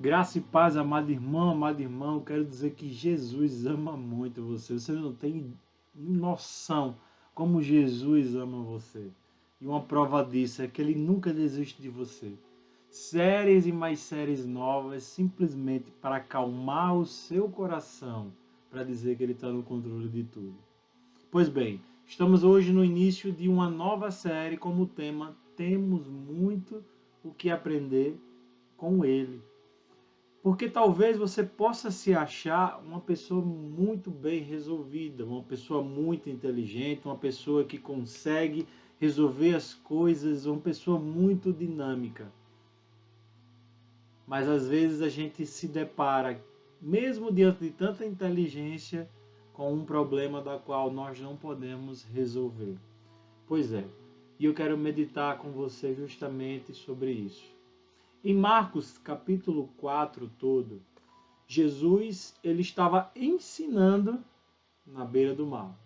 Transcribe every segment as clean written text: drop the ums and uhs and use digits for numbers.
Graça e paz, amado irmão, amado irmão. Quero dizer que Jesus ama muito você. Você não tem noção como Jesus ama você. E uma prova disso é que ele nunca desiste de você. Séries e mais séries novas, simplesmente para acalmar o seu coração, para dizer que ele está no controle de tudo. Pois bem, estamos hoje no início de uma nova série como tema Temos muito o que aprender com ele. Porque talvez você possa se achar uma pessoa muito bem resolvida, uma pessoa muito inteligente, uma pessoa que consegue resolver as coisas, uma pessoa muito dinâmica. Mas às vezes a gente se depara, mesmo diante de tanta inteligência, com um problema da qual nós não podemos resolver. Pois é, e eu quero meditar com você justamente sobre isso. Em Marcos capítulo 4 todo, Jesus ele estava ensinando na beira do mar.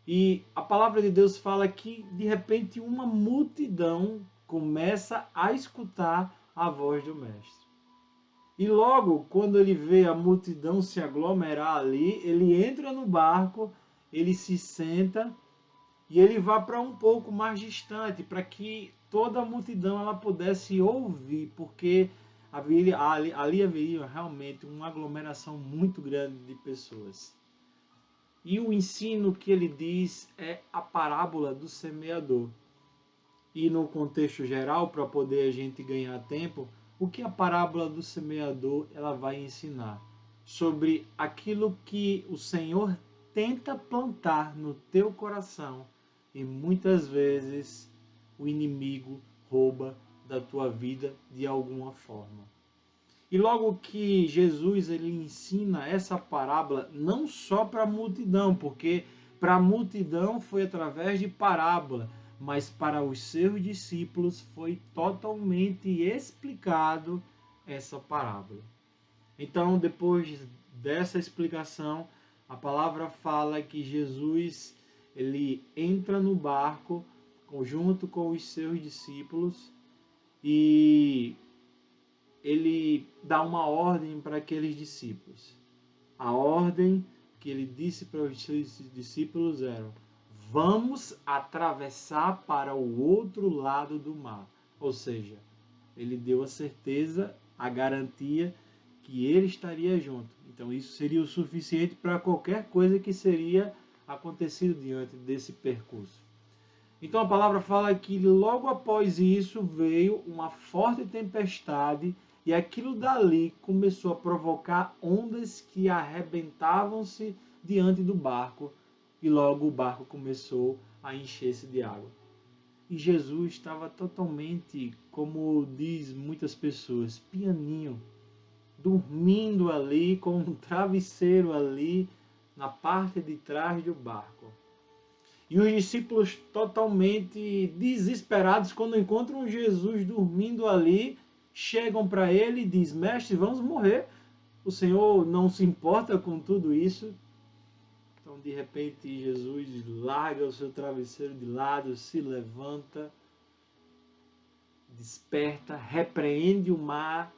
E a palavra de Deus fala que de repente uma multidão começa a escutar a voz do mestre. E logo, quando ele vê a multidão se aglomerar ali, ele entra no barco, ele se senta e ele vai para um pouco mais distante, para que toda a multidão ela pudesse ouvir, porque ali haveria realmente uma aglomeração muito grande de pessoas. E o ensino que ele diz é a parábola do semeador. E no contexto geral, para poder a gente ganhar tempo, o que a parábola do semeador ela vai ensinar? Sobre aquilo que o Senhor tenta plantar no teu coração e muitas vezes o inimigo rouba da tua vida de alguma forma. E logo que Jesus ele ensina essa parábola não só para a multidão, porque para a multidão foi através de parábola, mas para os seus discípulos foi totalmente explicado essa parábola. Então, depois dessa explicação, a palavra fala que Jesus ele entra no barco junto com os seus discípulos e ele dá uma ordem para aqueles discípulos. A ordem que ele disse para os seus discípulos era: vamos atravessar para o outro lado do mar. Ou seja, ele deu a certeza, a garantia que ele estaria junto. Então isso seria o suficiente para qualquer coisa que seria acontecido diante desse percurso. Então a palavra fala que logo após isso veio uma forte tempestade e aquilo dali começou a provocar ondas que arrebentavam-se diante do barco e logo o barco começou a encher-se de água. E Jesus estava totalmente, como diz muitas pessoas, pianinho, dormindo ali com um travesseiro ali na parte de trás do barco. E os discípulos totalmente desesperados quando encontram Jesus dormindo ali, chegam para ele e dizem: mestre, vamos morrer. O Senhor não se importa com tudo isso. Então, de repente, Jesus larga o seu travesseiro de lado, se levanta, desperta, repreende o mar,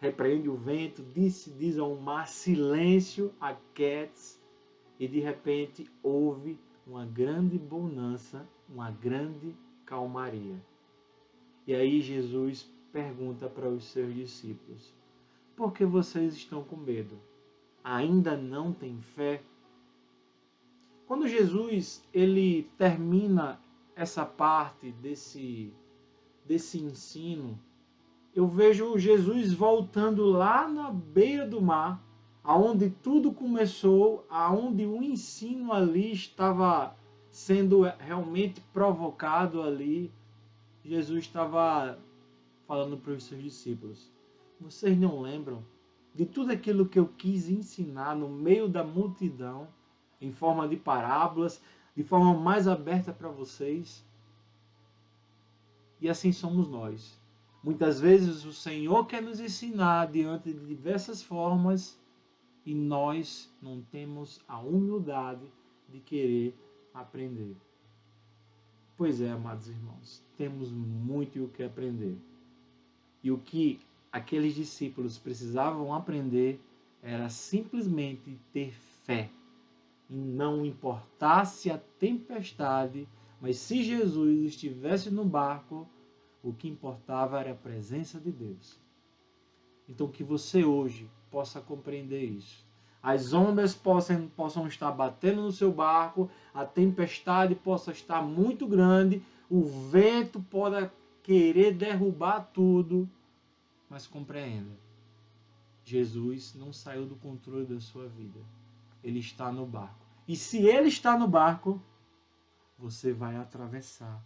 repreende o vento, diz ao mar: silêncio, aquiete-se. E de repente houve uma grande bonança, uma grande calmaria. E aí Jesus pergunta para os seus discípulos: por que vocês estão com medo? Ainda não têm fé? Quando Jesus ele termina essa parte desse ensino, eu vejo Jesus voltando lá na beira do mar, aonde tudo começou, aonde o ensino ali estava sendo realmente provocado ali. Jesus estava falando para os seus discípulos: vocês não lembram de tudo aquilo que eu quis ensinar no meio da multidão, em forma de parábolas, de forma mais aberta para vocês? E assim somos nós. Muitas vezes o Senhor quer nos ensinar diante de diversas formas e nós não temos a humildade de querer aprender. Pois é, amados irmãos, temos muito o que aprender. E o que aqueles discípulos precisavam aprender era simplesmente ter fé. E não importasse a tempestade, mas se Jesus estivesse no barco, o que importava era a presença de Deus. Então que você hoje possa compreender isso. As ondas possam estar batendo no seu barco, a tempestade possa estar muito grande, o vento pode querer derrubar tudo, mas compreenda, Jesus não saiu do controle da sua vida. Ele está no barco. E se ele está no barco, você vai atravessar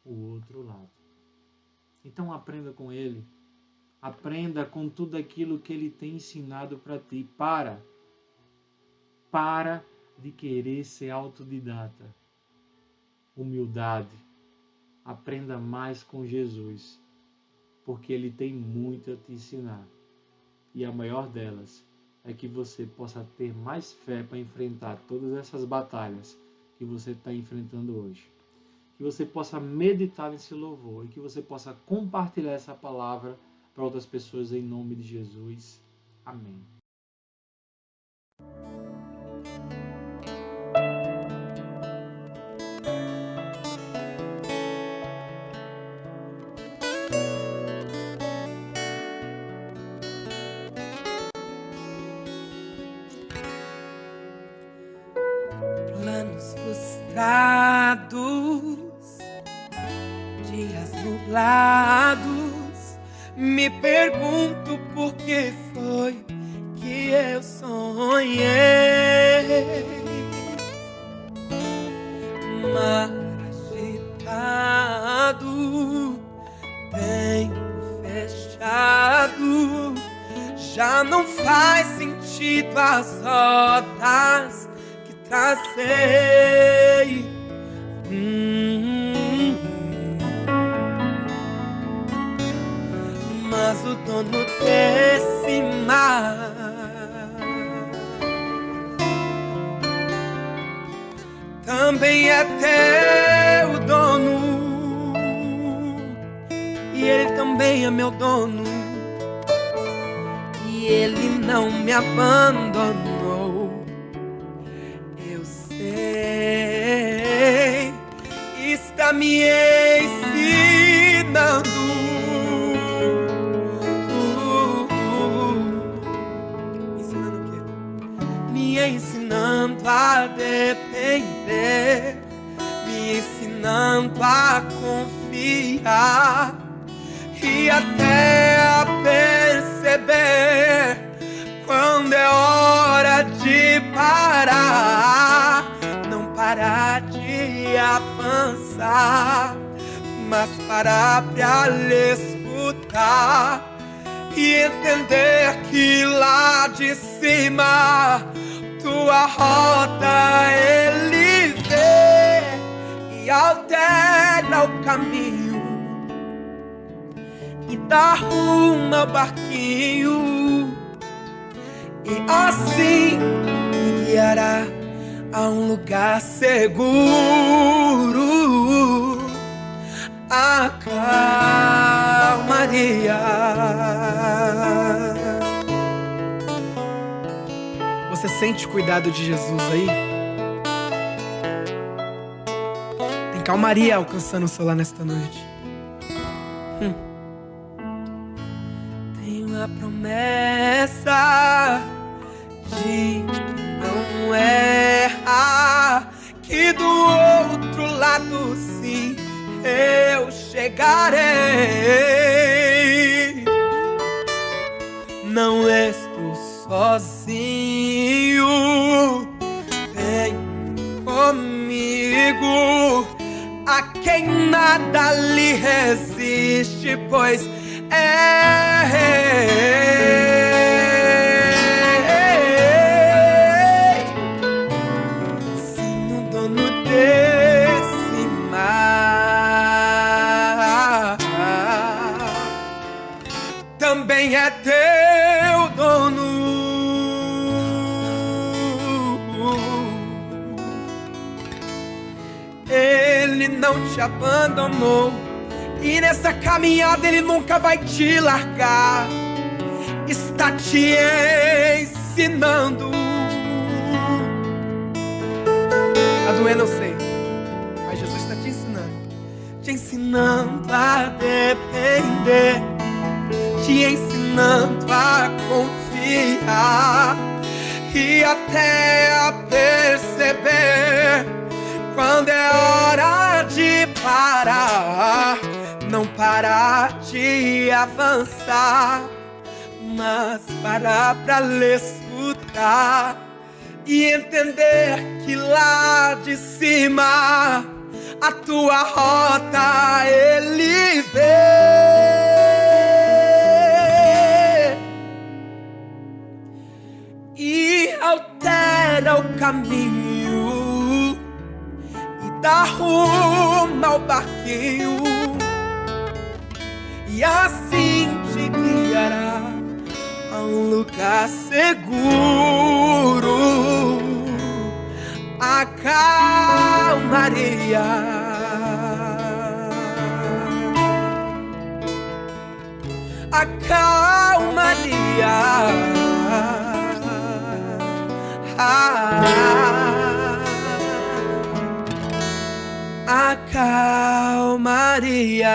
o outro lado. Então aprenda com ele. Aprenda com tudo aquilo que ele tem ensinado para ti. Para de querer ser autodidata. Humildade. Aprenda mais com Jesus, porque ele tem muito a te ensinar. E a maior delas é que você possa ter mais fé para enfrentar todas essas batalhas que você está enfrentando hoje. Que você possa meditar nesse louvor e que você possa compartilhar essa palavra para outras pessoas em nome de Jesus. Amém. Planos frustrados, dias nublados, me pergunto por que foi que eu sonhei. Mar agitado, tempo fechado, já não faz sentido as rodas que tracei. Mas o dono desse mar também é teu dono, e ele também é meu dono, e ele não me abandonou. Eu sei, está me ensinando. Ensinando o quê? Me ensinando a depender, me ensinando a confiar e até a perceber quando é hora de parar. Não parar de avançar, mas parar pra lhe escutar e entender que lá de cima tua rota ele vê e altera o caminho e dá rumo ao barquinho, e assim me guiará a um lugar seguro. A calmaria. Você sente o cuidado de Jesus aí? Tem calmaria alcançando o seu lar nesta noite. Tenho a promessa de não errar, que do outro lado sim eu chegarei. Não estou sozinho, vem comigo, a quem nada lhe resiste, pois sim, o dono desse mar também é teu dono. Ele não te abandonou, e nessa caminhada ele nunca vai te largar. está te ensinando. Tá doendo, eu sei, mas Jesus está te ensinando a depender, te ensinando a confiar e até a perceber quando é hora de parar. Não parar de avançar, mas parar pra lhe escutar e entender que lá de cima a tua rota Ele vê e altera o caminho e dá rumo ao barquinho, e assim te guiará a um lugar seguro. A calmaria, a calmaria, a calmaria.